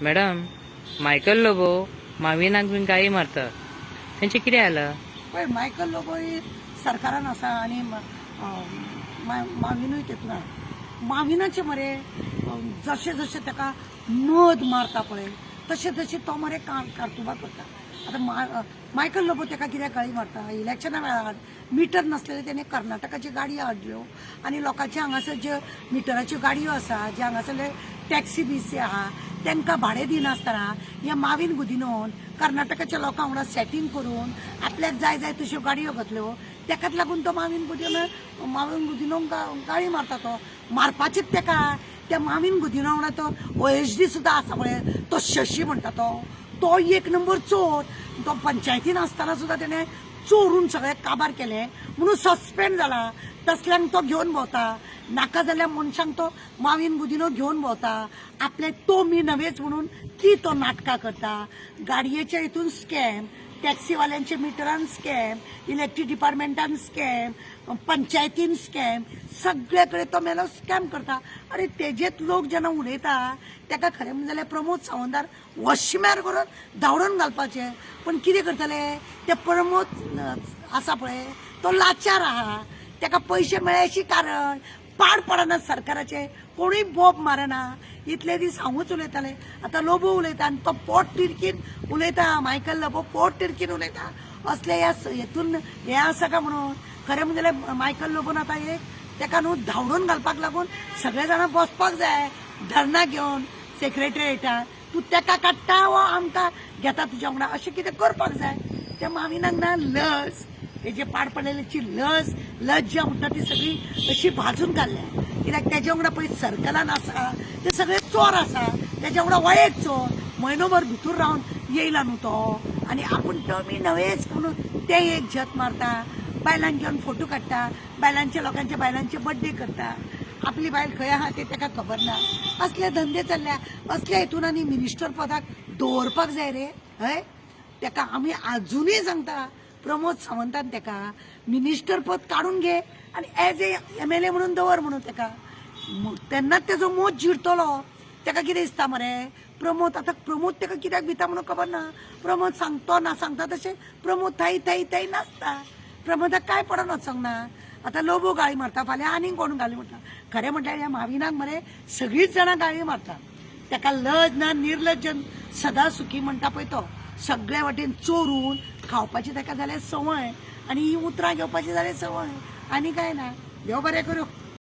Madam Michael Lobo माविनाक bin गायी मारतात त्यांचे कितें आलं? पळय मायकल लोबो ही सरकारान आसा आनी माविनूय तेतून माविनाचे मरे जशें जशें ताका मध मारता पळय तशें तशें तो मरे कारतुबा करता. आतां मायकल लोबो ताका कित्याक गाळी मारता? इलेक्शना वेळार मिटर नासलेले तेणे कर्नाटकाच्यो गाडयो हाडल्यो आनी लोकांचे हांगासर ज्यो मिटराच्यो गाडयो आसा जे हांगासरले टॅक्सी बीसी आहा तांकां भाडें दिनासतना हे मावीन गुदिनोन कर्नाटकाच्या लोकां वांगडा सेटींग करून आपल्याक जाय जाय तश्यो गाडयो घेतल्यो. ताकाच लागून तो मावीन गुदिनो गाळी मारता. तो मारपाचेच ताका त्या मावीन गुदिनो वांगडा तो OHD सुद्दां आसा पळय तो शशी म्हणटा तो एक नंबर चोर. तो पंचायतीन आसतना सुद्दां तेणें चोरून सगळे काबार केले म्हणून सस्पेंड जाला. तसल्यांक तो घेवन भोंवता. नाका जाल्ल्या मनशांक तो मावीन गुदिनो घेवन भोंवता. आपले तो मी नवेच म्हणून ती तो नाटकां करता. गाडयेच्या हितून स्कॅम, टॅक्सीवाल्यांच्या मिटरान स्कॅम, इलेक्ट्रीक डिपार्टमेंटान स्कॅम, पंचायतीन स्कॅम, सगळे कडेन तो मेलो स्कॅम करता. अरे तेजेच लोक जेन्ना उलयता ताका खरें म्हणजे जाल्यार प्रमोद सावंतार वशिम्यार करून धांवडोन घालपाचें. पण कितें करतले ते प्रमोद आसा पळय तो लाचार आहा. ताका पयशे मेळ्याशी कारण पाड पडना सरकाराचे. कोणूय बोब मारना. इतले दीस हांवूच उलयताले. आतां लोबो उलयता आनी तो पोट तिडकीन उलयता. मायकल लोबो पोट तिडकीन उलयता. असले हेतून हे आसा काय म्हणून खरें म्हणजे जाल्यार मायकल लोबोन आतां एक ताका न्हू धांवडोन घालपाक लागून सगळे जाणां बसपाक जाय धरना घेवन सेक्रेटरिएटार. तूं ताका काडटा वो आमकां घेता तुज्या वांगडा अशें कितें करपाक जाय. त्या माविनाक ना लज तेजे पाड पडलेल्याची लज जी म्हणटा ती सगळी अशी भाजून काडल्या. कित्याक तेजे वांगडा पळय सर्कलान आसा ते सगळे चोर आसा. तेजे वांगडा वळेक चोर म्हयनोभर भितूर रावन येयला न्हू तो. आनी आपूण तो मी नवेच म्हणून ते एक झत मारता. बायलांक घेवन फोटो काडटा. बायलांच्या लोकांच्या बायलांचे बर्थडे करता. आपली बायल खंय आहा ते ताका खबर ना. असले धंदे चल्ल्या. असल्या हितून आनी मिनिस्टर पदाक दवरपाक जाय रे. हय ताका आमी आजुनूय सांगता प्रमोद सावंतान ताका मिनिस्टर पद काडून घे आनी एज ए MLA म्हणून दवर म्हणून ताका. तेन्नाच तेजो मोत जिरतलो. ताका कितें दिसता मरे प्रमोद आतां प्रमोद ताका कित्याक भिता म्हणून खबर ना. प्रमोद सांगतो ना सांगता तशें प्रमोद थंय नासता. प्रमोदाक काय पडोन वचोंक ना. आतां लोबो गाळी मारता फाल्यां आनीक कोण गाळी मारता. खरें म्हटल्यार ह्या माविनाक मरे सगळींच जाणां गाळी मारता. ताका लज ना निर्लज सदा सुखी म्हणटा पळय तो सगळे वाटेन चोरून खावपाची ताका जाल्यार संवय आनी ही उतरां घेवपाची जाल्यार संवय आनी काय ना. देव बरें करूं.